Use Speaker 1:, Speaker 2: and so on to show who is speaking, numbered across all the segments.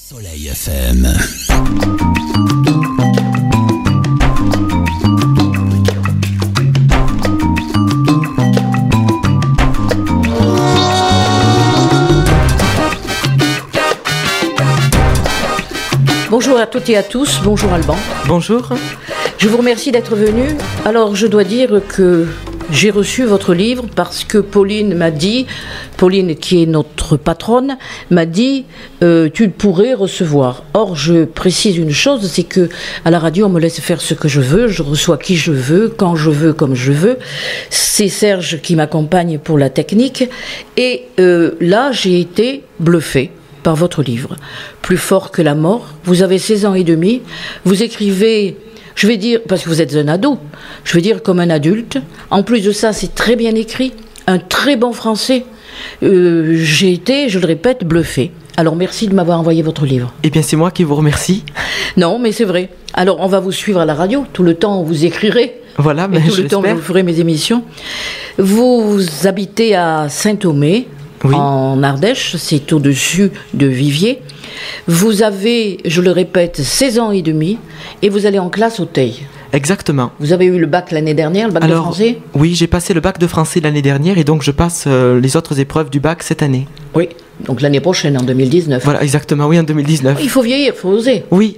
Speaker 1: Soleil FM.
Speaker 2: Bonjour à toutes et à tous, bonjour Alban.
Speaker 3: Bonjour.
Speaker 2: Je vous remercie d'être venu. Alors je dois dire que j'ai reçu votre livre parce que Pauline m'a dit, Pauline qui est notre patronne, m'a dit tu pourrais recevoir. Or je précise une chose, c'est que à la radio on me laisse faire ce que je veux, je reçois qui je veux, quand je veux, comme je veux. C'est Serge qui m'accompagne pour la technique et là j'ai été bluffée par votre livre. Plus fort que la mort, vous avez 16 ans et demi, vous écrivez, je vais dire, parce que vous êtes un ado, je vais dire comme un adulte. En plus de ça, c'est très bien écrit, un très bon français. J'ai été, je le répète, bluffée. Alors merci de m'avoir envoyé votre livre.
Speaker 3: Eh bien c'est moi qui vous remercie.
Speaker 2: Non, mais c'est vrai. Alors on va vous suivre à la radio, tout le temps vous écrirez.
Speaker 3: Voilà, mais
Speaker 2: et tout le temps vous ferez mes émissions. Vous habitez à Saint-Thomé, oui, en Ardèche, c'est au-dessus de Viviers. Vous avez, je le répète, 16 ans et demi et vous allez en classe au Teil.
Speaker 3: Exactement.
Speaker 2: Vous avez eu le bac l'année dernière, le bac de français ?
Speaker 3: Oui, j'ai passé le bac de français l'année dernière et donc je passe les autres épreuves du bac cette année.
Speaker 2: Oui, donc l'année prochaine, en 2019.
Speaker 3: Voilà, exactement, oui, en 2019.
Speaker 2: Il faut vieillir, il faut oser.
Speaker 3: Oui.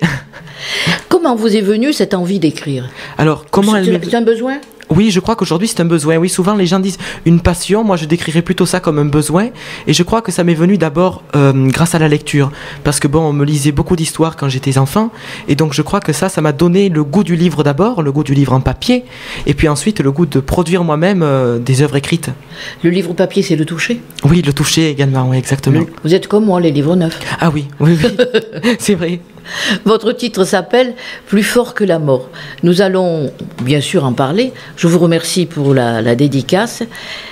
Speaker 2: Comment vous est venue cette envie d'écrire ?
Speaker 3: Alors, comment
Speaker 2: c'est un besoin ?
Speaker 3: Oui, je crois qu'aujourd'hui c'est un besoin. Oui, souvent les gens disent une passion. Moi, je décrirais plutôt ça comme un besoin. Et je crois que ça m'est venu d'abord grâce à la lecture. Parce que bon, on me lisait beaucoup d'histoires quand j'étais enfant. Et donc je crois que ça m'a donné le goût du livre d'abord, le goût du livre en papier. Et puis ensuite le goût de produire moi-même des œuvres écrites. Le livre papier, c'est le toucher ? Oui, le toucher également, oui, exactement.
Speaker 2: Vous êtes comme moi, les livres neufs.
Speaker 3: Ah oui, oui, oui. C'est vrai.
Speaker 2: Votre titre s'appelle « Plus fort que la mort ». Nous allons bien sûr en parler. Je vous remercie pour la dédicace.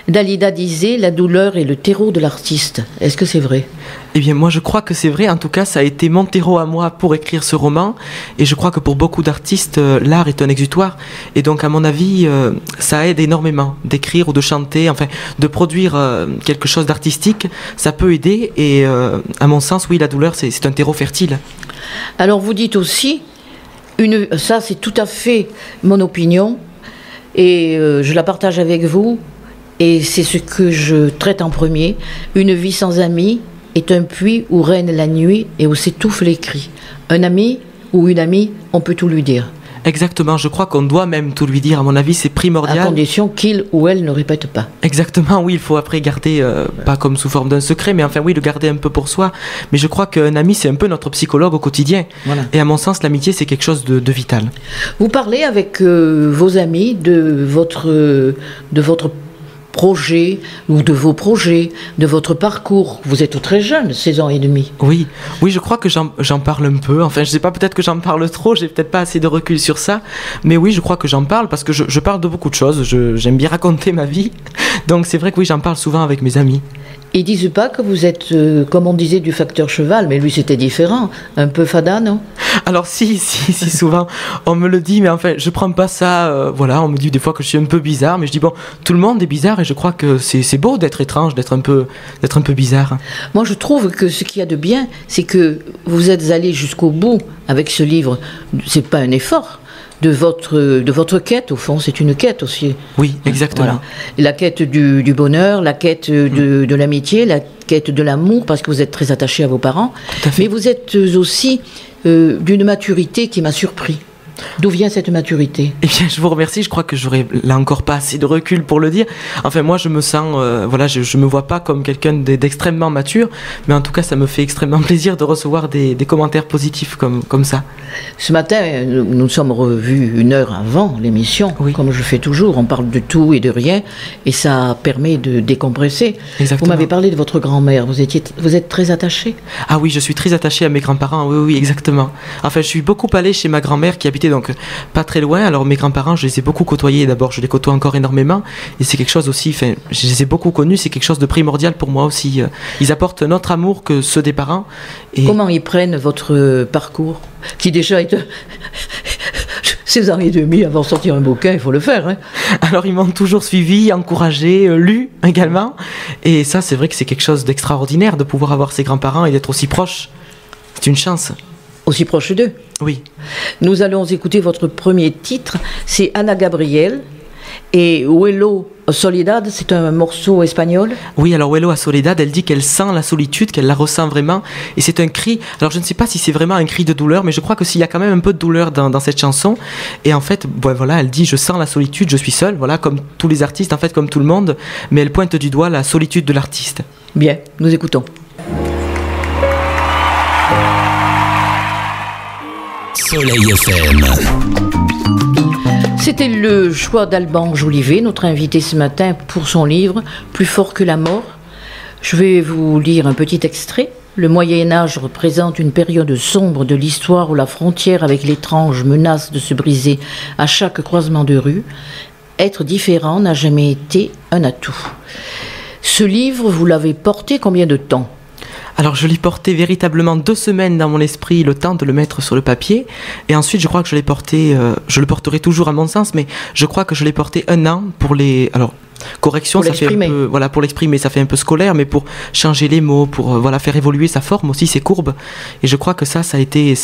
Speaker 2: Dalida disait « La douleur est le terreau de l'artiste ». Est-ce que c'est vrai ?
Speaker 3: Eh bien, moi, je crois que c'est vrai. En tout cas, ça a été mon terreau à moi pour écrire ce roman. Et je crois que pour beaucoup d'artistes, l'art est un exutoire. Et donc, à mon avis, ça aide énormément d'écrire ou de chanter, enfin, de produire quelque chose d'artistique. Ça peut aider. Et à mon sens, oui, la douleur, c'est un terreau fertile.
Speaker 2: Alors, vous dites aussi, ça, c'est tout à fait mon opinion. Et je la partage avec vous. Et c'est ce que je traite en premier. Une vie sans amis est un puits où règne la nuit et où s'étouffent les cris. Un ami ou une amie, on peut tout lui dire.
Speaker 3: Exactement, je crois qu'on doit même tout lui dire, à mon avis, c'est primordial.
Speaker 2: À condition qu'il ou elle ne répète pas.
Speaker 3: Exactement, oui, il faut après garder, pas comme sous forme d'un secret, mais enfin oui, le garder un peu pour soi. Mais je crois qu'un ami, c'est un peu notre psychologue au quotidien. Voilà. Et à mon sens, l'amitié, c'est quelque chose de vital.
Speaker 2: Vous parlez avec vos amis de votre projet ou de vos projets, de votre parcours. Vous êtes très jeune, 16 ans et demi.
Speaker 3: Oui, je crois que j'en parle un peu. Enfin, je sais pas, peut-être que j'en parle trop, j'ai peut-être pas assez de recul sur ça. Mais oui, je crois que j'en parle parce que je parle de beaucoup de choses. J'aime bien raconter ma vie. Donc c'est vrai que oui, j'en parle souvent avec mes amis.
Speaker 2: Ils disent pas que vous êtes, comme on disait, du facteur cheval, mais lui c'était différent, un peu fada, non ?
Speaker 3: Alors si, souvent, on me le dit, mais enfin, je prends pas ça, voilà, on me dit des fois que je suis un peu bizarre, mais je dis bon, tout le monde est bizarre et je crois que c'est beau d'être étrange, d'être un peu bizarre.
Speaker 2: Moi je trouve que ce qu'il y a de bien, c'est que vous êtes allé jusqu'au bout avec ce livre, c'est pas un effort. De votre quête, au fond, c'est une quête aussi.
Speaker 3: Oui, exactement. Voilà.
Speaker 2: La quête du bonheur, la quête de l'amitié, la quête de l'amour, parce que vous êtes très attaché à vos parents.
Speaker 3: Tout à fait.
Speaker 2: Mais vous êtes aussi d'une maturité qui m'a surpris. D'où vient cette maturité ?
Speaker 3: Eh bien, je vous remercie. Je crois que j'aurais là encore pas assez de recul pour le dire. Enfin, moi, je me sens, voilà, je me vois pas comme quelqu'un d'extrêmement mature, mais en tout cas, ça me fait extrêmement plaisir de recevoir des commentaires positifs comme ça.
Speaker 2: Ce matin, nous nous sommes revus 1 heure avant l'émission, oui, comme je fais toujours. On parle de tout et de rien, et ça permet de décompresser.
Speaker 3: Exactement.
Speaker 2: Vous m'avez parlé de votre grand-mère. Vous êtes très attaché ?
Speaker 3: Ah oui, je suis très attaché à mes grands-parents. Oui, exactement. Enfin, je suis beaucoup allé chez ma grand-mère qui habitait donc pas très loin. Alors mes grands-parents, je les ai beaucoup côtoyés. D'abord, je les côtoie encore énormément, et c'est quelque chose aussi. Enfin, je les ai beaucoup connus. C'est quelque chose de primordial pour moi aussi. Ils apportent notre amour que ceux des parents.
Speaker 2: Et comment ils prennent votre parcours, qui déjà est 16 ans et demi avant de sortir un bouquin, il faut le faire. Hein.
Speaker 3: Alors ils m'ont toujours suivi, encouragé, lu également. Et ça, c'est vrai que c'est quelque chose d'extraordinaire de pouvoir avoir ses grands-parents et d'être aussi proche. C'est une chance.
Speaker 2: Aussi proche d'eux.
Speaker 3: Oui.
Speaker 2: Nous allons écouter votre premier titre, c'est Ana Gabriel. Et Huelo Soledad, c'est un morceau espagnol.
Speaker 3: Oui, alors Huelo a Soledad, elle dit qu'elle sent la solitude, qu'elle la ressent vraiment. Et c'est un cri, alors je ne sais pas si c'est vraiment un cri de douleur, mais je crois que s'il y a quand même un peu de douleur dans cette chanson. Et en fait, voilà, elle dit je sens la solitude, je suis seule, voilà, comme tous les artistes, en fait, comme tout le monde. Mais elle pointe du doigt la solitude de l'artiste.
Speaker 2: Bien, nous écoutons.
Speaker 1: Soleil FM.
Speaker 2: C'était le choix d'Alban Jolivet, notre invité ce matin pour son livre « Plus fort que la mort ». Je vais vous lire un petit extrait. Le Moyen-Âge représente une période sombre de l'histoire où la frontière avec l'étrange menace de se briser à chaque croisement de rue. Être différent n'a jamais été un atout. Ce livre, vous l'avez porté combien de temps ?
Speaker 3: Alors je l'ai porté véritablement 2 semaines dans mon esprit, le temps de le mettre sur le papier. Et ensuite je crois que je l'ai porté, je le porterai toujours à mon sens, mais je crois que je l'ai porté 1 an pour les... Alors, correction,
Speaker 2: pour
Speaker 3: ça fait un peu, voilà, pour l'exprimer, ça fait un peu scolaire, mais pour changer les mots, pour voilà, faire évoluer sa forme aussi, ses courbes. Et je crois que ça a été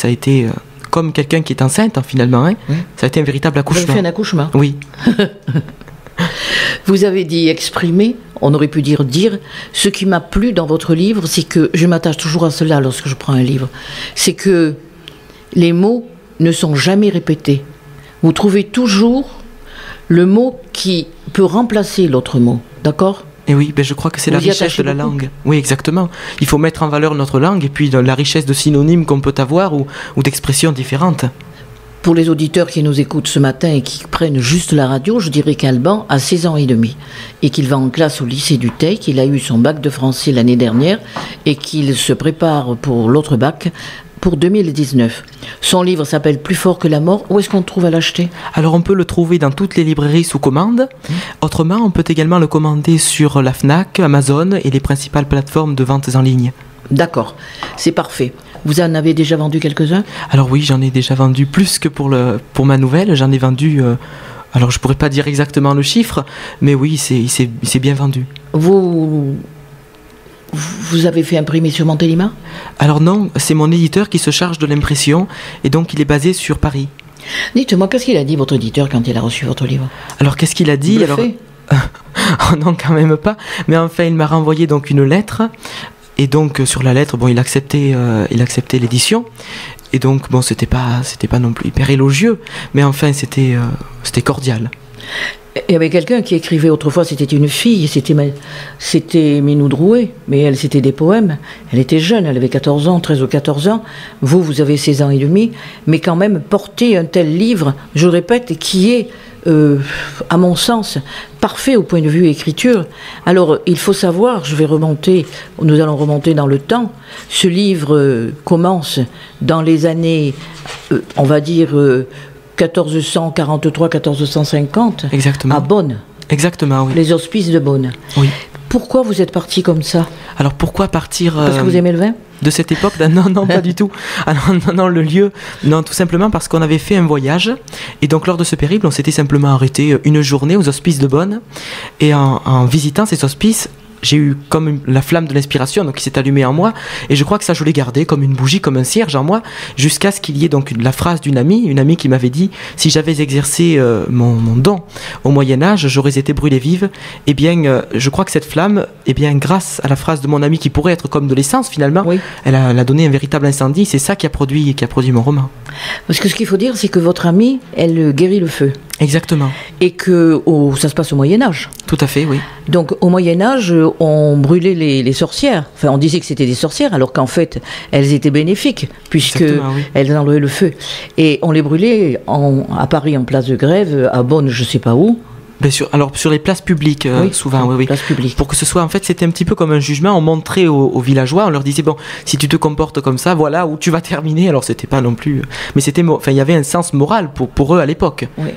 Speaker 3: comme quelqu'un qui est enceinte, hein, finalement. Hein. Oui. Ça a été un véritable accouchement.
Speaker 2: Vous avez fait un accouchement ?
Speaker 3: Oui.
Speaker 2: Vous avez dit exprimer, on aurait pu dire. Ce qui m'a plu dans votre livre, c'est que, je m'attache toujours à cela lorsque je prends un livre, c'est que les mots ne sont jamais répétés. Vous trouvez toujours le mot qui peut remplacer l'autre mot, d'accord ?
Speaker 3: Et oui, je crois que c'est la richesse de la langue. Oui, exactement. Il faut mettre en valeur notre langue et puis la richesse de synonymes qu'on peut avoir ou d'expressions différentes.
Speaker 2: Pour les auditeurs qui nous écoutent ce matin et qui prennent juste la radio, je dirais qu'Alban a 16 ans et demi et qu'il va en classe au lycée du Teil, qu'il a eu son bac de français l'année dernière et qu'il se prépare pour l'autre bac pour 2019. Son livre s'appelle Plus fort que la mort. Où est-ce qu'on le trouve à l'acheter ?
Speaker 3: Alors on peut le trouver dans toutes les librairies sous commande. Autrement, on peut également le commander sur la Fnac, Amazon et les principales plateformes de ventes en ligne.
Speaker 2: D'accord, c'est parfait. Vous en avez déjà vendu quelques-uns ?
Speaker 3: Alors oui, j'en ai déjà vendu plus que pour ma nouvelle. J'en ai vendu... alors je pourrais pas dire exactement le chiffre, mais oui, c'est bien vendu.
Speaker 2: Vous avez fait imprimer sur Montélimar ?
Speaker 3: Alors non, c'est mon éditeur qui se charge de l'impression et donc il est basé sur Paris.
Speaker 2: Dites-moi, qu'est-ce qu'il a dit votre éditeur quand il a reçu votre livre ?
Speaker 3: Alors qu'est-ce qu'il a dit ?
Speaker 2: Bluffé ?
Speaker 3: Oh non, quand même pas. Mais enfin, il m'a renvoyé donc une lettre. Et donc sur la lettre, il acceptait l'édition. Et donc c'était pas non plus hyper élogieux, mais enfin c'était cordial.
Speaker 2: Il y avait quelqu'un qui écrivait autrefois, c'était une fille, c'était Minou Drouet, mais elle, c'était des poèmes. Elle était jeune, elle avait 14 ans, 13 ou 14 ans. Vous avez 16 ans et demi, mais quand même porter un tel livre, je le répète, qui est, à mon sens, parfait au point de vue écriture. Alors, il faut savoir, nous allons remonter dans le temps. Ce livre commence dans les années, on va dire... 1443-1450
Speaker 3: Exactement.
Speaker 2: À Bonn.
Speaker 3: Exactement, oui.
Speaker 2: Les hospices de Bonn.
Speaker 3: Oui.
Speaker 2: Pourquoi vous êtes parti comme ça ?
Speaker 3: Alors pourquoi partir
Speaker 2: Parce que vous aimez le vin ?
Speaker 3: De cette époque ? Non, pas du tout. Alors, non, le lieu, non, tout simplement parce qu'on avait fait un voyage et donc lors de ce périple, on s'était simplement arrêté une journée aux hospices de Bonn et en visitant ces hospices, j'ai eu comme la flamme de l'inspiration donc qui s'est allumée en moi et je crois que ça je l'ai gardé comme une bougie, comme un cierge en moi jusqu'à ce qu'il y ait donc la phrase d'une amie qui m'avait dit si j'avais exercé mon don au Moyen-Âge j'aurais été brûlée vive. Et bien je crois que cette flamme, grâce à la phrase de mon amie qui pourrait être comme de l'essence finalement, oui. elle a donné un véritable incendie. C'est ça qui a produit mon roman.
Speaker 2: Parce que ce qu'il faut dire, c'est que votre amie, elle guérit le feu.
Speaker 3: Exactement.
Speaker 2: Et que ça se passe au Moyen-Âge.
Speaker 3: Tout à fait, oui.
Speaker 2: Donc au Moyen-Âge, on brûlait les sorcières. Enfin, on disait que c'était des sorcières, alors qu'en fait, elles étaient bénéfiques, puisqu'elles enlevaient le feu. Et on les brûlait à Paris, en place de Grève, à Bonn, je ne sais pas où.
Speaker 3: Sur les places publiques, souvent, oui.
Speaker 2: Places publiques.
Speaker 3: Pour que ce soit, en fait, c'était un petit peu comme un jugement. On montrait aux villageois, on leur disait, bon, si tu te comportes comme ça, voilà où tu vas terminer. Alors, c'était pas non plus... Mais il y avait un sens moral pour eux à l'époque.
Speaker 2: Oui.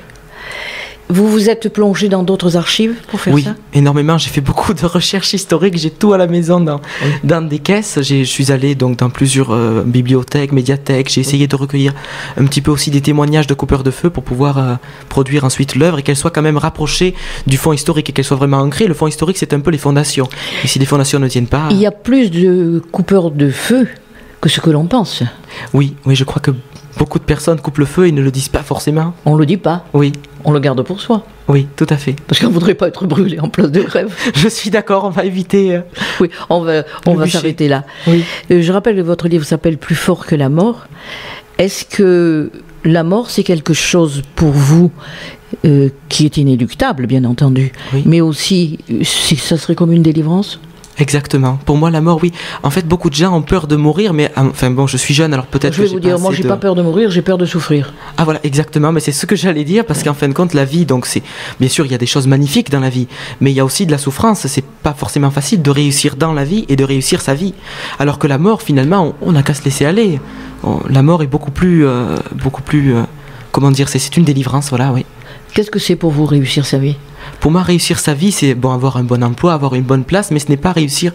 Speaker 2: Vous vous êtes plongé dans d'autres archives pour faire ça ?
Speaker 3: Oui, énormément. J'ai fait beaucoup de recherches historiques. J'ai tout à la maison dans des caisses. Je suis allé donc dans plusieurs bibliothèques, médiathèques. J'ai essayé de recueillir un petit peu aussi des témoignages de coupeurs de feu pour pouvoir produire ensuite l'œuvre et qu'elle soit quand même rapprochée du fond historique et qu'elle soit vraiment ancrée. Le fond historique, c'est un peu les fondations. Et si les fondations ne tiennent pas...
Speaker 2: Il y a plus de coupeurs de feu que ce que l'on pense.
Speaker 3: Oui, je crois que beaucoup de personnes coupent le feu et ne le disent pas forcément.
Speaker 2: On ne le dit pas,
Speaker 3: Oui,
Speaker 2: on le garde pour soi.
Speaker 3: oui, tout à fait.
Speaker 2: Parce qu'on ne voudrait pas être brûlé en place de grève.
Speaker 3: Je suis d'accord, on va éviter...
Speaker 2: Oui, on va
Speaker 3: bûcher.
Speaker 2: s'arrêter là.
Speaker 3: Oui.
Speaker 2: Je rappelle que votre livre s'appelle Plus fort que la mort. Est-ce que la mort, c'est quelque chose pour vous qui est inéluctable, bien entendu,
Speaker 3: Oui.
Speaker 2: mais aussi, ça serait comme une délivrance?
Speaker 3: Exactement. Pour moi, la mort, oui. En fait, beaucoup de gens ont peur de mourir, mais enfin bon, je suis jeune, alors peut-être
Speaker 2: Je vais vous dire, moi, j'ai pas peur de mourir, j'ai peur de souffrir.
Speaker 3: Ah voilà, exactement. Mais c'est ce que j'allais dire, parce qu'en fin de compte, la vie, donc c'est bien sûr, il y a des choses magnifiques dans la vie, mais il y a aussi de la souffrance. C'est pas forcément facile de réussir dans la vie et de réussir sa vie. Alors que la mort, finalement, on n'a qu'à se laisser aller. La mort est beaucoup plus, comment dire, c'est une délivrance, voilà, oui.
Speaker 2: Qu'est-ce que c'est pour vous réussir sa vie?
Speaker 3: Pour moi, réussir sa vie, c'est bon, avoir un bon emploi, avoir une bonne place, mais ce n'est pas réussir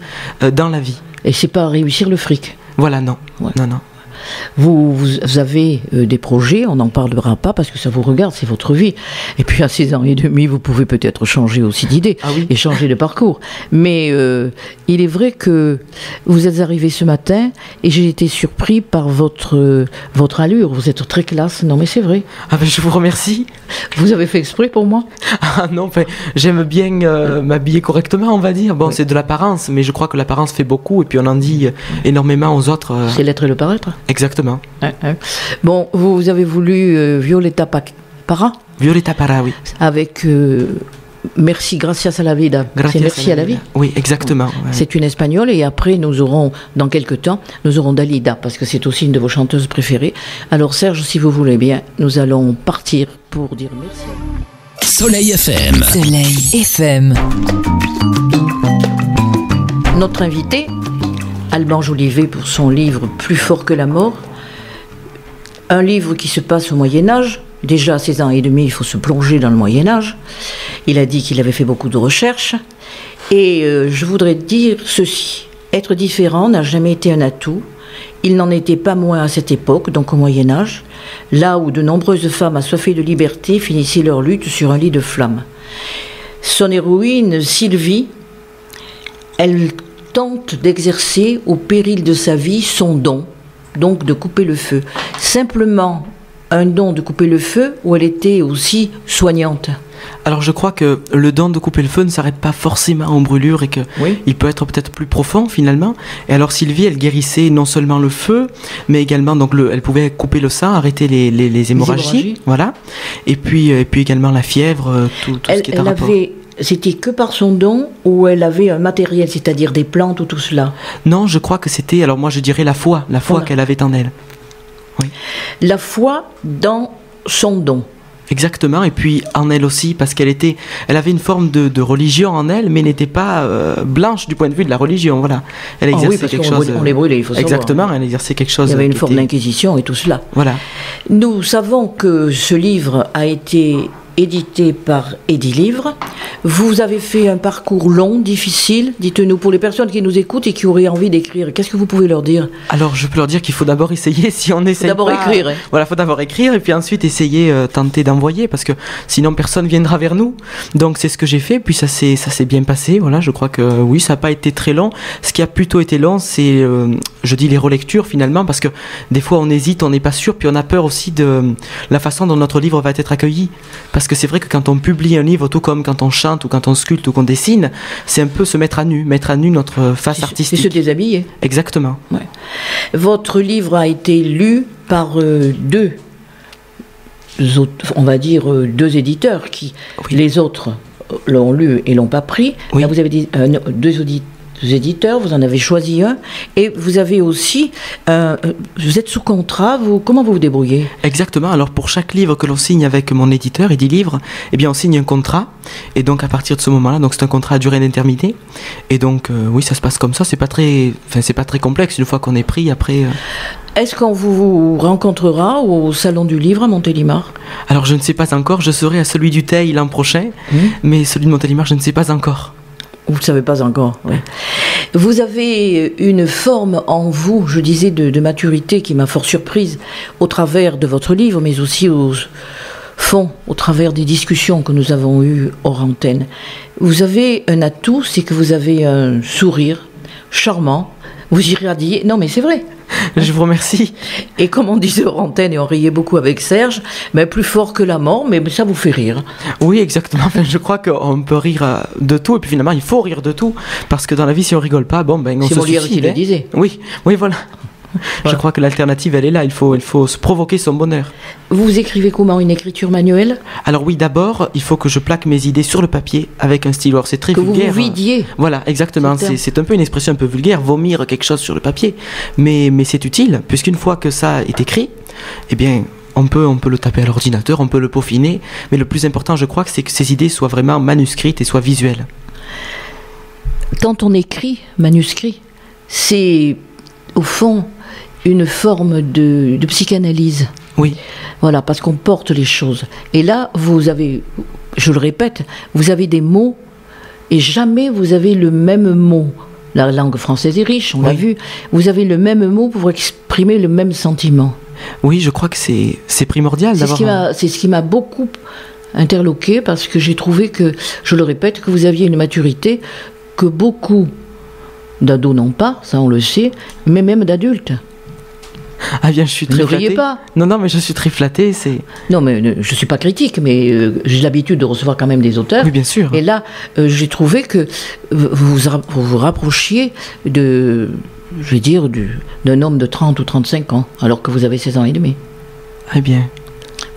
Speaker 3: dans la vie.
Speaker 2: Et c'est pas réussir le fric.
Speaker 3: Voilà, non.
Speaker 2: Ouais.
Speaker 3: Non.
Speaker 2: Vous avez des projets, on n'en parlera pas parce que ça vous regarde, c'est votre vie. Et puis à 6 ans et demi, vous pouvez peut-être changer aussi d'idée et changer de parcours. Mais il est vrai que vous êtes arrivé ce matin et j'ai été surpris par votre allure. Vous êtes très classe, non mais c'est vrai.
Speaker 3: Ah ben je vous remercie.
Speaker 2: Vous avez fait exprès pour moi?
Speaker 3: Ah non, enfin, j'aime bien m'habiller correctement, on va dire. Bon, c'est de l'apparence, mais je crois que l'apparence fait beaucoup et puis on en dit énormément aux autres.
Speaker 2: C'est l'être et le paraître.
Speaker 3: Exactement.
Speaker 2: Bon, vous avez voulu Violeta Parra?
Speaker 3: Violeta Parra, oui.
Speaker 2: Avec Merci, gracias a la vida. C'est merci à la vie.
Speaker 3: Oui, exactement. Ouais.
Speaker 2: C'est une espagnole et après nous aurons, dans quelques temps, nous aurons Dalida parce que c'est aussi une de vos chanteuses préférées. Alors Serge, si vous voulez bien, nous allons partir pour dire merci à vous.
Speaker 1: Soleil FM.
Speaker 4: Soleil FM.
Speaker 2: Notre invité, Alban Jolivet, pour son livre Plus fort que la mort, un livre qui se passe au Moyen-Âge. Déjà à 16 ans et demi, il faut se plonger dans le Moyen-Âge. Il a dit qu'il avait fait beaucoup de recherches. Et je voudrais dire ceci. Être différent n'a jamais été un atout. Il n'en était pas moins à cette époque, donc au Moyen-Âge, là où de nombreuses femmes assoiffées de liberté finissaient leur lutte sur un lit de flammes. Son héroïne, Sylvie, elle tente d'exercer au péril de sa vie son don, donc de couper le feu. Simplement un don de couper le feu où elle était aussi soignante.
Speaker 3: Alors je crois que le don de couper le feu ne s'arrête pas forcément aux brûlures et que il peut être peut-être plus profond finalement. Et alors Sylvie, elle guérissait non seulement le feu, mais également donc elle pouvait couper le sang, arrêter les hémorragies, voilà. Et puis également la fièvre, tout ce qui est en rapport.
Speaker 2: C'était que par son don ou elle avait un matériel, c'est-à-dire des plantes ou tout cela?
Speaker 3: Non, je crois que c'était, alors moi je dirais la foi voilà. Qu'elle avait en elle. Oui.
Speaker 2: La foi dans son don.
Speaker 3: Exactement, et puis en elle aussi, parce elle avait une forme de religion en elle, mais n'était pas blanche du point de vue de la religion, voilà. Elle exerçait quelque chose.
Speaker 2: On les brûlait, il faut savoir.
Speaker 3: Exactement, elle exerçait quelque chose.
Speaker 2: Il y avait une forme d'inquisition et tout cela.
Speaker 3: Voilà.
Speaker 2: Nous savons que ce livre a été édité par Edilivre. Vous avez fait un parcours long, difficile. Dites-nous, pour les personnes qui nous écoutent et qui auraient envie d'écrire, qu'est-ce que vous pouvez leur dire?
Speaker 3: Alors, je peux leur dire qu'il faut d'abord essayer. Si on essaie
Speaker 2: d'abord
Speaker 3: pas,
Speaker 2: écrire.
Speaker 3: Voilà, faut d'abord écrire et puis ensuite essayer, tenter d'envoyer, parce que sinon personne viendra vers nous. Donc c'est ce que j'ai fait. Puis ça s'est bien passé. Voilà, je crois que oui, ça n'a pas été très long. Ce qui a plutôt été long, c'est, je dis les relectures finalement, parce que des fois on hésite, on n'est pas sûr, puis on a peur aussi de la façon dont notre livre va être accueilli. Parce que c'est vrai que quand on publie un livre, tout comme quand on chante ou quand on sculpte ou qu'on dessine, c'est un peu se mettre à nu notre face artistique.
Speaker 2: Et se déshabiller.
Speaker 3: Exactement.
Speaker 2: Ouais. Votre livre a été lu par deux éditeurs qui, les autres l'ont lu et l'ont pas pris. Là, vous avez dit deux éditeurs, vous en avez choisi un, et vous avez aussi, vous êtes sous contrat, comment vous vous débrouillez? Exactement,
Speaker 3: alors pour chaque livre que l'on signe avec mon éditeur, Edilivre, eh bien on signe un contrat, et donc à partir de ce moment-là, donc c'est un contrat à durée indéterminée, et donc oui, ça se passe comme ça, c'est pas très complexe, une fois qu'on est pris, après...
Speaker 2: Est-ce qu'on vous rencontrera au Salon du Livre à Montélimar?
Speaker 3: Alors je ne sais pas encore, je serai à celui du Teil l'an prochain, mais celui de Montélimar, je ne sais pas encore.
Speaker 2: Vous ne savez pas encore, oui. Vous avez une forme en vous, je disais, de maturité qui m'a fort surprise au travers de votre livre, mais aussi au fond, au travers des discussions que nous avons eues hors antenne. Vous avez un atout, c'est que vous avez un sourire charmant, vous irradiez... Non, mais c'est vrai.
Speaker 3: Je vous remercie.
Speaker 2: Et comme on disait hors antenne, et on riait beaucoup avec Serge, mais plus fort que la mort, mais ça vous fait rire.
Speaker 3: Oui, exactement. Enfin, je crois qu'on peut rire de tout, et puis finalement, il faut rire de tout, parce que dans la vie, si on rigole pas, bon, ben, on se
Speaker 2: Molière
Speaker 3: suicide.
Speaker 2: qui le disait.
Speaker 3: Oui, oui, voilà. Je crois que l'alternative, elle est là. Il faut se provoquer son bonheur.
Speaker 2: Vous écrivez comment? Une écriture manuelle?
Speaker 3: Alors oui, d'abord, il faut que je plaque mes idées sur le papier avec un stylo. Alors c'est très vulgaire.
Speaker 2: Que vous vidiez.
Speaker 3: Voilà, exactement. C'est un peu une expression un peu vulgaire, vomir quelque chose sur le papier. Mais c'est utile, puisqu'une fois que ça est écrit, eh bien, on peut le taper à l'ordinateur, on peut le peaufiner. Mais le plus important, je crois, c'est que ces idées soient vraiment manuscrites et soient visuelles.
Speaker 2: Quand on écrit manuscrit, c'est au fond une forme de psychanalyse.
Speaker 3: Oui.
Speaker 2: Voilà, parce qu'on porte les choses. Et là, vous avez, je le répète, vous avez des mots et jamais vous avez le même mot. La langue française est riche, on l'a vu. Vous avez le même mot pour exprimer le même sentiment.
Speaker 3: Oui, je crois que c'est primordial d'avoir...
Speaker 2: C'est ce qui m'a beaucoup interloqué, parce que j'ai trouvé que, je le répète, que vous aviez une maturité que beaucoup d'ados n'ont pas, ça on le sait, mais même d'adultes.
Speaker 3: Ah bien, je suis très flatté.
Speaker 2: Ne riez pas.
Speaker 3: Non, mais je suis très flatté,
Speaker 2: Non, mais je suis pas critique, mais j'ai l'habitude de recevoir quand même des auteurs.
Speaker 3: Oui, bien sûr.
Speaker 2: Et là, j'ai trouvé que vous vous rapprochiez de, je vais dire, d'un homme de 30 ou 35 ans, alors que vous avez 16 ans et demi.
Speaker 3: Eh bien...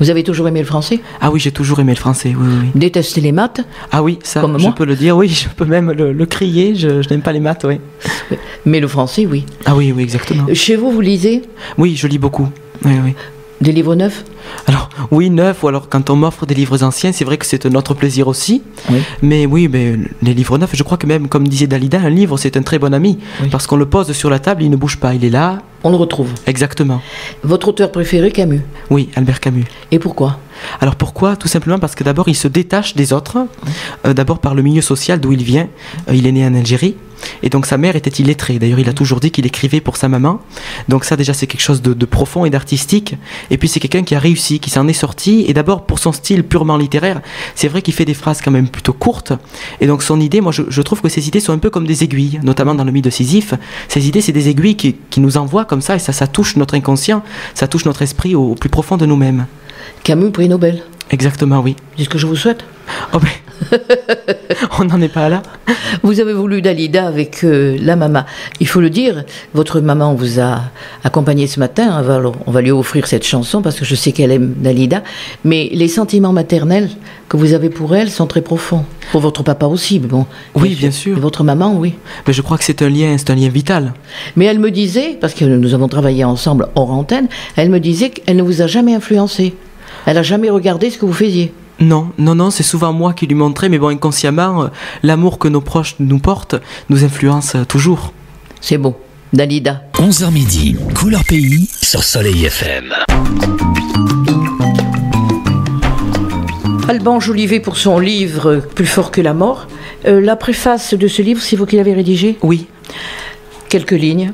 Speaker 2: Vous avez toujours aimé le français?
Speaker 3: Ah oui, j'ai toujours aimé le français, oui.
Speaker 2: Détestez les maths?
Speaker 3: Ah oui, ça,
Speaker 2: comme
Speaker 3: je
Speaker 2: moi.
Speaker 3: peux le dire, oui, je peux même le crier, je n'aime pas les maths, oui.
Speaker 2: Mais le français, oui.
Speaker 3: Ah oui, exactement.
Speaker 2: Chez vous, vous lisez?
Speaker 3: Oui, je lis beaucoup, oui.
Speaker 2: Des livres neufs?
Speaker 3: Alors, oui, neufs, ou alors quand on m'offre des livres anciens, c'est vrai que c'est un autre plaisir aussi.
Speaker 2: Oui.
Speaker 3: Mais oui, les livres neufs, je crois que même, comme disait Dalida, un livre, c'est un très bon ami.
Speaker 2: Oui.
Speaker 3: Parce qu'on le pose sur la table, il ne bouge pas, il est là.
Speaker 2: On le retrouve.
Speaker 3: Exactement.
Speaker 2: Votre auteur préféré, Camus?
Speaker 3: Oui, Albert Camus.
Speaker 2: Et pourquoi?
Speaker 3: Alors pourquoi? Tout simplement parce que d'abord, il se détache des autres. D'abord par le milieu social d'où il vient. Il est né en Algérie. Et donc sa mère était illettrée. D'ailleurs, il a toujours dit qu'il écrivait pour sa maman. Donc ça, déjà, c'est quelque chose de profond et d'artistique. Et puis c'est quelqu'un qui a réussi, qui s'en est sorti. Et d'abord, pour son style purement littéraire, c'est vrai qu'il fait des phrases quand même plutôt courtes. Et donc son idée, moi, je trouve que ses idées sont un peu comme des aiguilles, notamment dans le mythe de Sisyphe. Ces idées, c'est des aiguilles qui nous envoient comme ça, et ça touche notre inconscient, ça touche notre esprit au plus profond de nous-mêmes.
Speaker 2: Camus, prix Nobel.
Speaker 3: Exactement, oui.
Speaker 2: C'est ce que je vous souhaite.
Speaker 3: Oh ben, on n'en est pas là.
Speaker 2: Vous avez voulu Dalida avec la maman. Il faut le dire, votre maman vous a accompagné ce matin. Alors, on va lui offrir cette chanson parce que je sais qu'elle aime Dalida. Mais les sentiments maternels que vous avez pour elle sont très profonds. Pour votre papa aussi, mais bon.
Speaker 3: Oui, bien sûr.
Speaker 2: Et votre maman, oui.
Speaker 3: Mais je crois que c'est un lien vital.
Speaker 2: Mais elle me disait, parce que nous avons travaillé ensemble hors antenne, elle me disait qu'elle ne vous a jamais influencé. Elle n'a jamais regardé ce que vous faisiez.
Speaker 3: Non, c'est souvent moi qui lui montrais, mais bon, inconsciemment, l'amour que nos proches nous portent nous influence toujours.
Speaker 2: C'est beau. Dalida.
Speaker 1: 11h midi, Couleur Pays sur Soleil FM.
Speaker 2: Alban Jolivet pour son livre Plus fort que la mort. La préface de ce livre, c'est vous qui l'avez rédigé?
Speaker 3: Oui.
Speaker 2: Quelques lignes.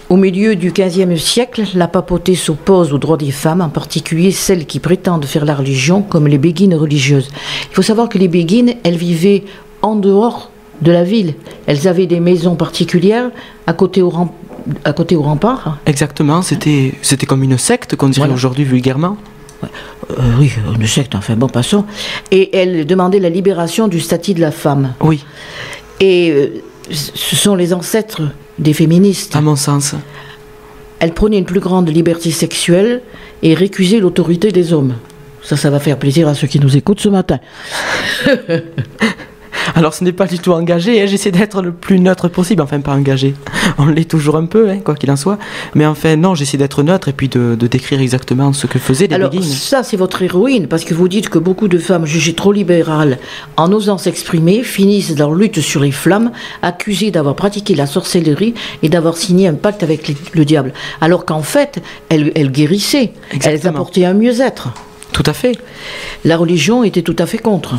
Speaker 2: Au milieu du XVe siècle, la papauté s'oppose aux droits des femmes, en particulier celles qui prétendent faire la religion, comme les béguines religieuses. Il faut savoir que les béguines, elles vivaient en dehors de la ville. Elles avaient des maisons particulières à côté au rempart.
Speaker 3: Exactement, c'était comme une secte qu'on dirait aujourd'hui vulgairement.
Speaker 2: Oui, une secte, enfin bon, passons. Et elles demandaient la libération du statut de la femme.
Speaker 3: Oui.
Speaker 2: Et ce sont les ancêtres des féministes.
Speaker 3: À mon sens.
Speaker 2: Elles prenaient une plus grande liberté sexuelle et récusaient l'autorité des hommes. Ça va faire plaisir à ceux qui nous écoutent ce matin.
Speaker 3: Alors ce n'est pas du tout engagé, hein. J'essaie d'être le plus neutre possible, enfin pas engagé, on l'est toujours un peu, hein, quoi qu'il en soit, mais enfin non, j'essaie d'être neutre et puis de décrire exactement ce que faisaient les béguines.
Speaker 2: Alors ça c'est votre héroïne, parce que vous dites que beaucoup de femmes jugées trop libérales en osant s'exprimer finissent dans leur lutte sur les flammes, accusées d'avoir pratiqué la sorcellerie et d'avoir signé un pacte avec le diable, alors qu'en fait elles guérissaient, elles apportaient un mieux-être.
Speaker 3: Tout à fait.
Speaker 2: La religion était tout à fait contre.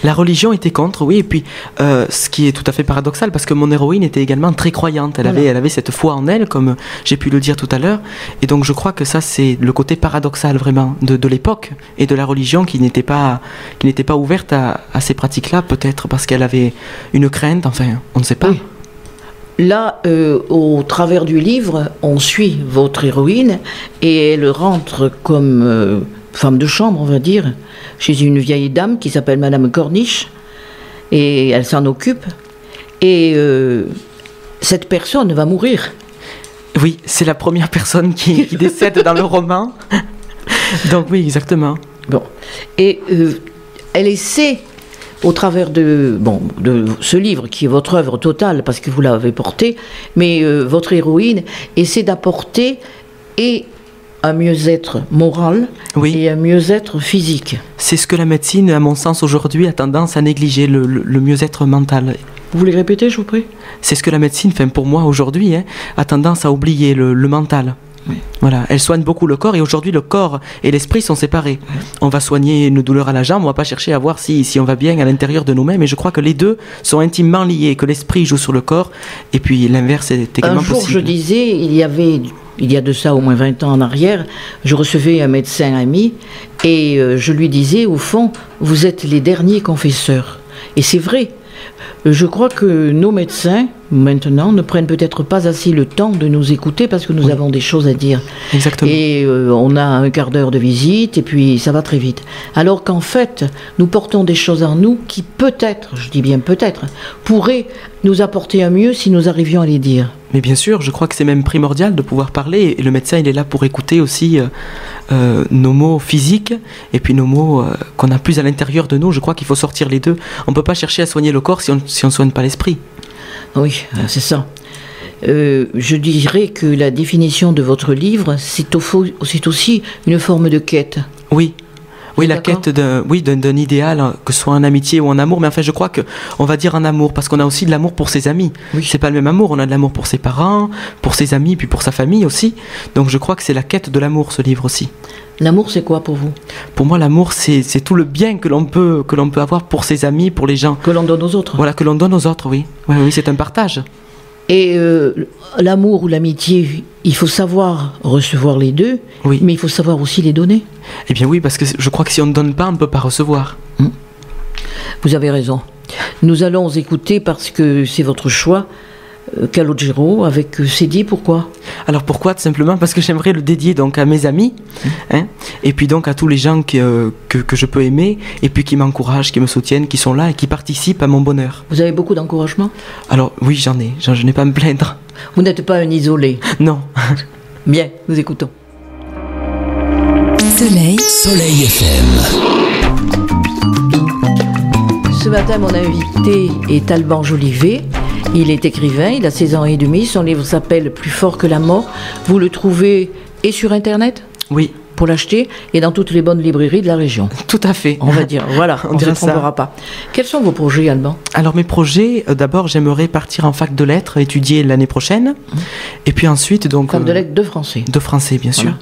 Speaker 3: La religion était contre, oui, et puis ce qui est tout à fait paradoxal, parce que mon héroïne était également très croyante, elle avait cette foi en elle, comme j'ai pu le dire tout à l'heure, et donc je crois que ça c'est le côté paradoxal vraiment de l'époque, et de la religion qui n'était pas ouverte à ces pratiques-là, peut-être parce qu'elle avait une crainte, enfin, on ne sait pas.
Speaker 2: Oui. Là, au travers du livre, on suit votre héroïne et elle rentre comme femme de chambre, on va dire, chez une vieille dame qui s'appelle Madame Corniche et elle s'en occupe. Et cette personne va mourir.
Speaker 3: Oui, c'est la première personne qui décède dans le roman. Donc oui, exactement.
Speaker 2: Bon. Et elle essaie, au travers de ce livre, qui est votre œuvre totale, parce que vous l'avez porté, mais votre héroïne essaie d'apporter et un mieux-être moral et un mieux-être physique.
Speaker 3: C'est ce que la médecine, à mon sens, aujourd'hui, a tendance à négliger, le mieux-être mental.
Speaker 2: Vous voulez répéter, je vous prie ?
Speaker 3: C'est ce que la médecine, pour moi, aujourd'hui, a tendance à oublier, le mental.
Speaker 2: Oui.
Speaker 3: Voilà, elle soigne beaucoup le corps et aujourd'hui le corps et l'esprit sont séparés. Oui. On va soigner une douleur à la jambe, on va pas chercher à voir si on va bien à l'intérieur de nous-mêmes, et je crois que les deux sont intimement liés, que l'esprit joue sur le corps et puis l'inverse est également possible. Un jour,
Speaker 2: je disais, il y a de ça au moins 20 ans en arrière, je recevais un médecin ami et je lui disais, au fond, vous êtes les derniers confesseurs. Et c'est vrai. Je crois que nos médecins, maintenant, ne prennent peut-être pas assez le temps de nous écouter parce que nous avons des choses à dire.
Speaker 3: Exactement.
Speaker 2: Et on a un quart d'heure de visite et puis ça va très vite. Alors qu'en fait, nous portons des choses en nous qui peut-être, je dis bien peut-être, pourraient nous apporter un mieux si nous arrivions à les dire.
Speaker 3: Mais bien sûr, je crois que c'est même primordial de pouvoir parler et le médecin, il est là pour écouter aussi nos mots physiques et puis nos mots qu'on a plus à l'intérieur de nous. Je crois qu'il faut sortir les deux. On ne peut pas chercher à soigner le corps si on ne soigne pas l'esprit.
Speaker 2: Oui, c'est ça. Je dirais que la définition de votre livre, c'est aussi une forme de quête.
Speaker 3: Oui. Oui, la quête d'un idéal, que ce soit en amitié ou en amour, mais enfin je crois qu'on va dire en amour, parce qu'on a aussi de l'amour pour ses amis. Oui. C'est pas le même amour, on a de l'amour pour ses parents, pour ses amis, puis pour sa famille aussi. Donc je crois que c'est la quête de l'amour, ce livre aussi.
Speaker 2: L'amour, c'est quoi pour vous ?
Speaker 3: Pour moi, l'amour, c'est tout le bien que l'on peut avoir pour ses amis, pour les gens.
Speaker 2: Que l'on donne aux autres.
Speaker 3: Voilà, que l'on donne aux autres, oui. Oui, c'est un partage.
Speaker 2: Et l'amour ou l'amitié, il faut savoir recevoir les deux, oui. Mais il faut savoir aussi les donner.
Speaker 3: Eh bien oui, parce que je crois que si on ne donne pas, on ne peut pas recevoir.
Speaker 2: Vous avez raison. Nous allons écouter, parce que c'est votre choix, Calogero avec Cédie. Pourquoi ?
Speaker 3: Alors pourquoi ? Tout simplement parce que j'aimerais le dédier donc à mes amis, et puis donc à tous les gens que je peux aimer, et puis qui m'encouragent, qui me soutiennent, qui sont là et qui participent à mon bonheur.
Speaker 2: Vous avez beaucoup d'encouragement ? Alors
Speaker 3: oui, j'en ai, je n'ai pas à me plaindre.
Speaker 2: Vous n'êtes pas un isolé ?
Speaker 3: Non.
Speaker 2: Bien, nous écoutons.
Speaker 1: Soleil FM.
Speaker 2: Ce matin, mon invité est Alban Jolivet. Il est écrivain, il a 16 ans et demi. Son livre s'appelle Plus fort que la mort. Vous le trouvez et sur Internet ?
Speaker 3: Oui.
Speaker 2: Pour l'acheter et dans toutes les bonnes librairies de la région.
Speaker 3: Tout à fait.
Speaker 2: On va dire, voilà, on ne se trompera pas. Quels sont vos projets, Alban ?
Speaker 3: Alors mes projets, d'abord j'aimerais partir en fac de lettres, étudier l'année prochaine. Et puis ensuite donc...
Speaker 2: Fac de lettres de français.
Speaker 3: De français, bien sûr.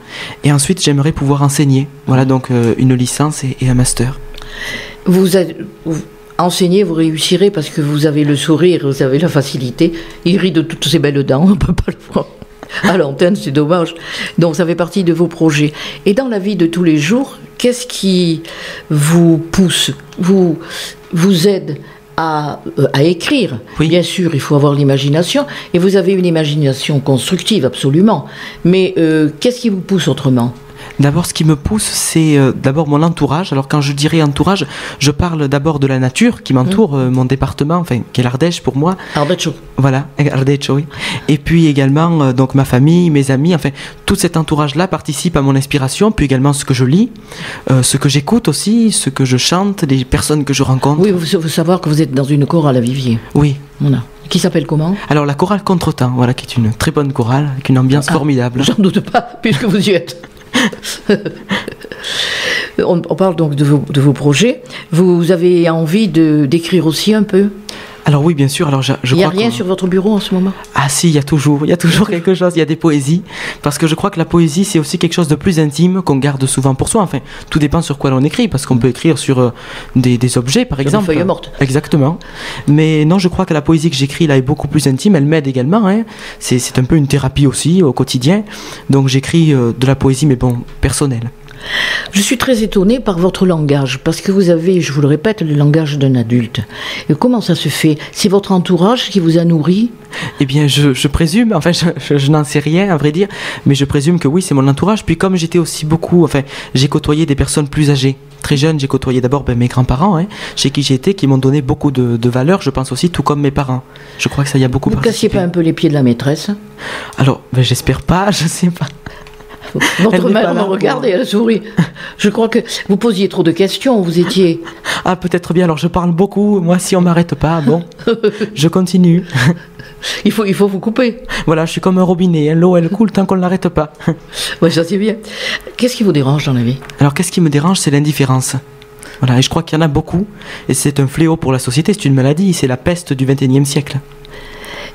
Speaker 3: Et ensuite j'aimerais pouvoir enseigner. Voilà, donc une licence et un master.
Speaker 2: Enseigner, vous réussirez parce que vous avez le sourire, vous avez la facilité. Il rit de toutes ses belles dents, on ne peut pas le voir. À l'antenne, c'est dommage. Donc ça fait partie de vos projets. Et dans la vie de tous les jours, qu'est-ce qui vous pousse, vous aide à écrire ? Oui. Bien sûr, il faut avoir l'imagination. Et vous avez une imagination constructive, absolument. Mais qu'est-ce qui vous pousse autrement ?
Speaker 3: D'abord, ce qui me pousse, c'est d'abord mon entourage. Alors, quand je dirais entourage, je parle d'abord de la nature qui m'entoure, mon département, enfin, qui est l'Ardèche pour moi.
Speaker 2: Ardèche.
Speaker 3: Voilà, Ardèche, oui. Et puis également, donc ma famille, mes amis, enfin, tout cet entourage-là participe à mon inspiration, puis également ce que je lis, ce que j'écoute aussi, ce que je chante, les personnes que je rencontre.
Speaker 2: Oui, il faut savoir que vous êtes dans une chorale à Viviers.
Speaker 3: Oui.
Speaker 2: Voilà. Qui s'appelle comment ?
Speaker 3: Alors, la chorale Contretemps, voilà, qui est une très bonne chorale, avec une ambiance formidable.
Speaker 2: J'en doute pas, puisque vous y êtes. On parle donc de vos projets. Vous avez envie d'écrire aussi un peu ?
Speaker 3: Alors oui, bien sûr. Alors
Speaker 2: il n'y a rien sur votre bureau en ce moment ?
Speaker 3: Ah si, il y a toujours quelque chose. Il y a des poésies, parce que je crois que la poésie, c'est aussi quelque chose de plus intime qu'on garde souvent pour soi. Enfin, tout dépend sur quoi l'on écrit, parce qu'on peut écrire sur des objets, par exemple.
Speaker 2: Des feuilles mortes.
Speaker 3: Exactement. Mais non, je crois que la poésie que j'écris là est beaucoup plus intime. Elle m'aide également. C'est un peu une thérapie aussi au quotidien. Donc j'écris de la poésie, mais bon, personnelle.
Speaker 2: Je suis très étonnée par votre langage, parce que vous avez, je vous le répète, le langage d'un adulte. Et comment ça se fait ? C'est votre entourage qui vous a nourri ?
Speaker 3: Eh bien, je présume, enfin, je n'en sais rien, à vrai dire, mais je présume que oui, c'est mon entourage. Puis comme j'étais aussi beaucoup, enfin, j'ai côtoyé des personnes plus âgées. Très jeune, j'ai côtoyé d'abord mes grands-parents, chez qui j'étais, qui m'ont donné beaucoup de valeurs, je pense aussi, tout comme mes parents. Je crois que ça y a beaucoup
Speaker 2: participé. Vous cassiez pas un peu les pieds de la maîtresse?
Speaker 3: Alors, j'espère pas, je sais pas.
Speaker 2: Votre mère me regarde et elle sourit. Je crois que vous posiez trop de questions, vous étiez...
Speaker 3: Ah, peut-être bien, alors je parle beaucoup, moi si on m'arrête pas, bon, je continue.
Speaker 2: Il faut vous couper.
Speaker 3: Voilà, je suis comme un robinet, l'eau elle coule tant qu'on ne l'arrête pas.
Speaker 2: Oui, ça c'est bien. Qu'est-ce qui vous dérange dans la vie?
Speaker 3: Alors qu'est-ce qui me dérange, c'est l'indifférence. Voilà, et je crois qu'il y en a beaucoup, et c'est un fléau pour la société, c'est une maladie, c'est la peste du XXIe siècle.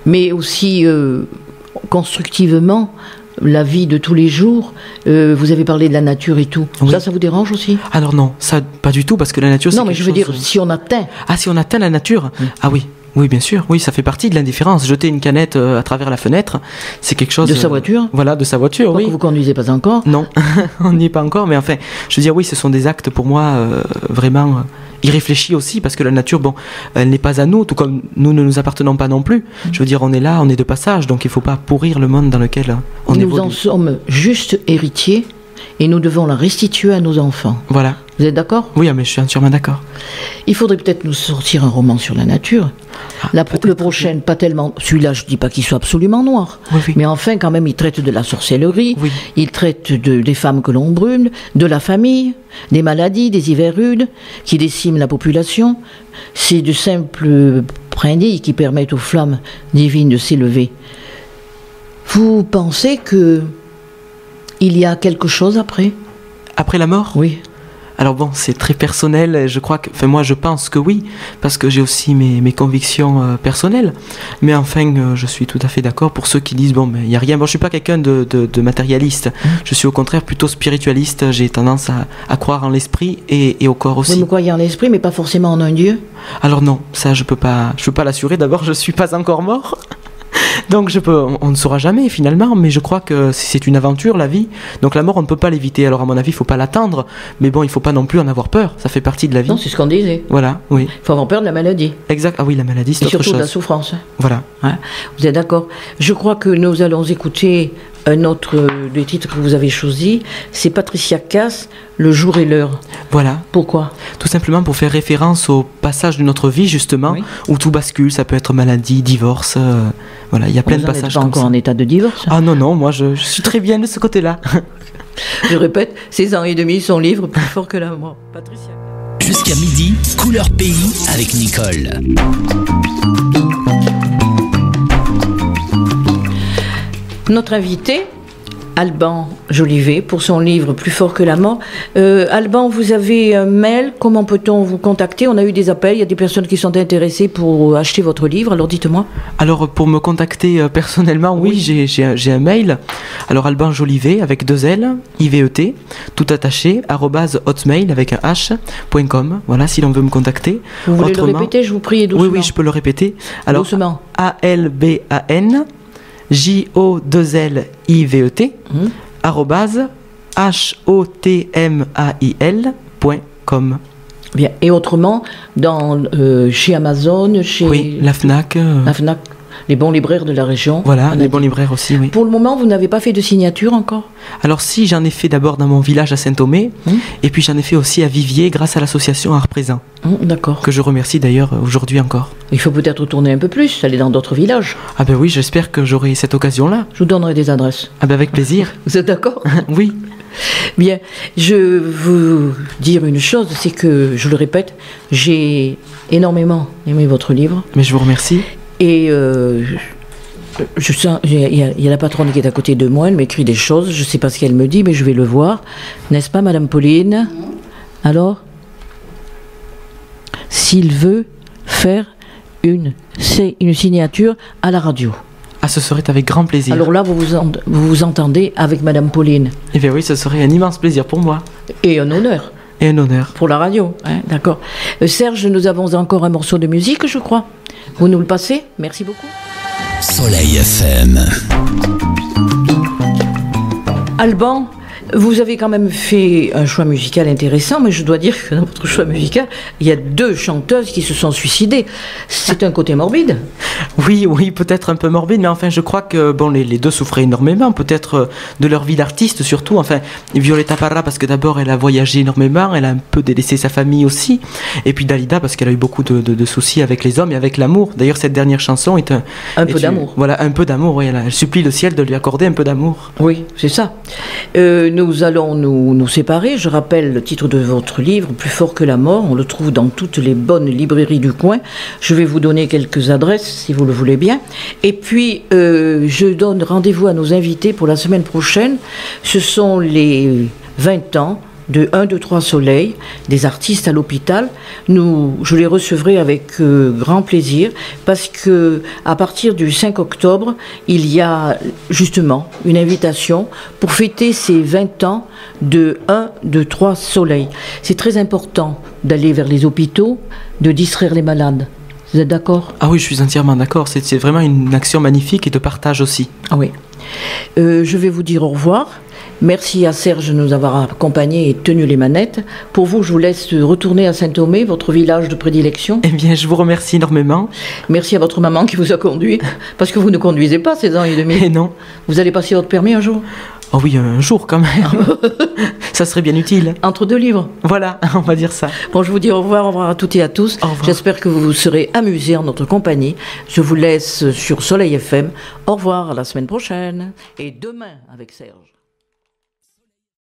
Speaker 2: Mais aussi, constructivement... la vie de tous les jours, vous avez parlé de la nature et tout. Oui. Ça vous dérange aussi?
Speaker 3: Alors non, ça pas du tout, parce que la nature...
Speaker 2: Non, mais je veux dire, si on atteint...
Speaker 3: Ah, si on atteint la nature? Ah oui, oui, bien sûr, oui, ça fait partie de l'indifférence. Jeter une canette à travers la fenêtre, c'est quelque chose...
Speaker 2: De sa voiture?
Speaker 3: Voilà, de sa voiture, oui.
Speaker 2: Que vous conduisez pas encore?
Speaker 3: Non, on n'y est pas encore, mais enfin, je veux dire, oui, ce sont des actes pour moi vraiment... irréfléchi aussi, parce que la nature, bon, elle n'est pas à nous, tout comme nous ne nous appartenons pas non plus. Je veux dire, on est là, on est de passage, donc il ne faut pas pourrir le monde dans lequel on évolue.
Speaker 2: Nous en sommes juste héritiers et nous devons la restituer à nos enfants.
Speaker 3: Voilà.
Speaker 2: Vous êtes d'accord?
Speaker 3: Oui, mais je suis entièrement d'accord.
Speaker 2: Il faudrait peut-être nous sortir un roman sur la nature. Le prochain, pas tellement... Celui-là, je ne dis pas qu'il soit absolument noir.
Speaker 3: Oui.
Speaker 2: Mais enfin, quand même, il traite de la sorcellerie.
Speaker 3: Oui.
Speaker 2: Il traite des femmes que l'on brûle, de la famille, des maladies, des hivers rudes qui déciment la population. C'est de simples brindilles qui permettent aux flammes divines de s'élever. Vous pensez que il y a quelque chose après?
Speaker 3: Après la mort?
Speaker 2: Oui.
Speaker 3: Alors bon, c'est très personnel, je crois que... Enfin, moi, je pense que oui, parce que j'ai aussi mes convictions personnelles. Mais enfin, je suis tout à fait d'accord pour ceux qui disent, bon, mais il n'y a rien... Bon, je ne suis pas quelqu'un de matérialiste. Je suis au contraire plutôt spiritualiste. J'ai tendance à croire en l'esprit et au corps aussi.
Speaker 2: Vous me croyez en l'esprit, mais pas forcément en un Dieu?
Speaker 3: Alors non, ça, je peux pas l'assurer. D'abord, je ne suis pas encore mort. Donc on ne saura jamais finalement, mais je crois que c'est une aventure, la vie. Donc la mort, on ne peut pas l'éviter. Alors à mon avis, il ne faut pas l'attendre. Mais bon, il ne faut pas non plus en avoir peur. Ça fait partie de la vie.
Speaker 2: Non, c'est ce qu'on disait.
Speaker 3: Voilà, oui.
Speaker 2: Il faut avoir peur de la maladie.
Speaker 3: Exact. Ah oui, la maladie, c'est autre chose.
Speaker 2: Et surtout de la souffrance.
Speaker 3: Voilà.
Speaker 2: Ouais. Vous êtes d'accord? Je crois que nous allons écouter un autre des titres que vous avez choisi. C'est Patricia Cass, Le jour et l'heure.
Speaker 3: Voilà.
Speaker 2: Pourquoi?
Speaker 3: Tout simplement pour faire référence au passage de notre vie, justement, oui, où tout bascule. Ça peut être maladie, divorce... Voilà, il y a plein de passages.
Speaker 2: Vous n'êtes pas encore en état de divorce?
Speaker 3: Ah non, moi je suis très bien de ce côté-là.
Speaker 2: Je répète, 16 ans et demi, son livre plus fort que la mort. Patricia.
Speaker 1: Jusqu'à midi, Couleur Pays avec Nicole.
Speaker 2: Notre invité, Alban Jolivet, pour son livre Plus fort que la mort. Alban, vous avez un mail, comment peut-on vous contacter? On a eu des appels, il y a des personnes qui sont intéressées pour acheter votre livre, alors dites-moi. Alors
Speaker 3: pour me contacter personnellement, oui, j'ai un mail. Alors Alban Jolivet avec 2 L, IVET, tout attaché, @hotmail avec un h.com. Voilà, si l'on veut me contacter.
Speaker 2: Vous voulez le répéter, je vous prie, doucement?
Speaker 3: Oui, je peux le répéter. Alors,
Speaker 2: doucement.
Speaker 3: ALBAN JOLIVET @HOTMAIL.com.
Speaker 2: Bien. Et autrement, chez Amazon, chez...
Speaker 3: Oui, la FNAC.
Speaker 2: La FNAC, les bons libraires de la région.
Speaker 3: Voilà, les bons libraires aussi, oui.
Speaker 2: Pour le moment, vous n'avez pas fait de signature encore?
Speaker 3: Alors si, j'en ai fait d'abord dans mon village à Saint-Thomé, et puis j'en ai fait aussi à Viviers grâce à l'association Art Présent.
Speaker 2: D'accord.
Speaker 3: Que je remercie d'ailleurs aujourd'hui encore.
Speaker 2: Il faut peut-être tourner un peu plus, aller dans d'autres villages.
Speaker 3: Ah ben oui, j'espère que j'aurai cette occasion-là.
Speaker 2: Je vous donnerai des adresses.
Speaker 3: Ah ben avec plaisir.
Speaker 2: Vous êtes d'accord?
Speaker 3: Oui.
Speaker 2: Bien, je veux vous dire une chose, c'est que, je le répète, j'ai énormément aimé votre livre.
Speaker 3: Mais je vous remercie.
Speaker 2: Et je sens, il y a la patronne qui est à côté de moi, elle m'écrit des choses, je ne sais pas ce qu'elle me dit, mais je vais le voir. N'est-ce pas, Madame Pauline? Alors, s'il veut faire une signature à la radio.
Speaker 3: Ah, ce serait avec grand plaisir.
Speaker 2: Alors là, vous vous entendez avec Madame Pauline.
Speaker 3: Eh bien oui, ce serait un immense plaisir pour moi.
Speaker 2: Et un honneur.
Speaker 3: Et un honneur.
Speaker 2: Pour la radio, hein, d'accord. Serge, nous avons encore un morceau de musique, je crois. Vous nous le passez? Merci beaucoup.
Speaker 1: Soleil FM.
Speaker 2: Alban, Vous avez quand même fait un choix musical intéressant, mais je dois dire que dans votre choix musical, il y a 2 chanteuses qui se sont suicidées. C'est un côté morbide.
Speaker 3: Oui, peut-être un peu morbide, mais enfin, je crois que bon, les 2 souffraient énormément, peut-être de leur vie d'artiste surtout. Enfin, Violeta Parra, parce que d'abord, elle a voyagé énormément, elle a un peu délaissé sa famille aussi. Et puis Dalida, parce qu'elle a eu beaucoup de soucis avec les hommes et avec l'amour. D'ailleurs, cette dernière chanson est
Speaker 2: un peu d'amour.
Speaker 3: Voilà, un peu d'amour, oui. Elle supplie le ciel de lui accorder un peu d'amour.
Speaker 2: Oui, c'est ça. Nous allons nous séparer. Je rappelle le titre de votre livre, Plus fort que la mort. On le trouve dans toutes les bonnes librairies du coin. Je vais vous donner quelques adresses, si vous le voulez bien. Et puis, je donne rendez-vous à nos invités pour la semaine prochaine. Ce sont les 20 ans de 1, 2, 3 Soleil, des artistes à l'hôpital. Je les recevrai avec grand plaisir parce que à partir du 5 octobre, il y a justement une invitation pour fêter ces 20 ans de 1, 2, 3 Soleil. C'est très important d'aller vers les hôpitaux, de distraire les malades. Vous êtes d'accord ?
Speaker 3: Ah oui, je suis entièrement d'accord. C'est vraiment une action magnifique et de partage aussi.
Speaker 2: Ah oui. Je vais vous dire au revoir. Merci à Serge de nous avoir accompagnés et tenu les manettes. Pour vous, je vous laisse retourner à Saint-Thomé, votre village de prédilection.
Speaker 3: Eh bien, je vous remercie énormément.
Speaker 2: Merci à votre maman qui vous a conduit, parce que vous ne conduisez pas 16 ans et demi.
Speaker 3: Et non.
Speaker 2: Vous allez passer votre permis un jour ?
Speaker 3: Oh oui, un jour quand même. Ça serait bien utile.
Speaker 2: Entre 2 livres.
Speaker 3: Voilà, on va dire ça.
Speaker 2: Bon, je vous dis au revoir à toutes et à tous. J'espère que vous vous serez amusés en notre compagnie. Je vous laisse sur Soleil FM. Au revoir, à la semaine prochaine. Et demain avec Serge.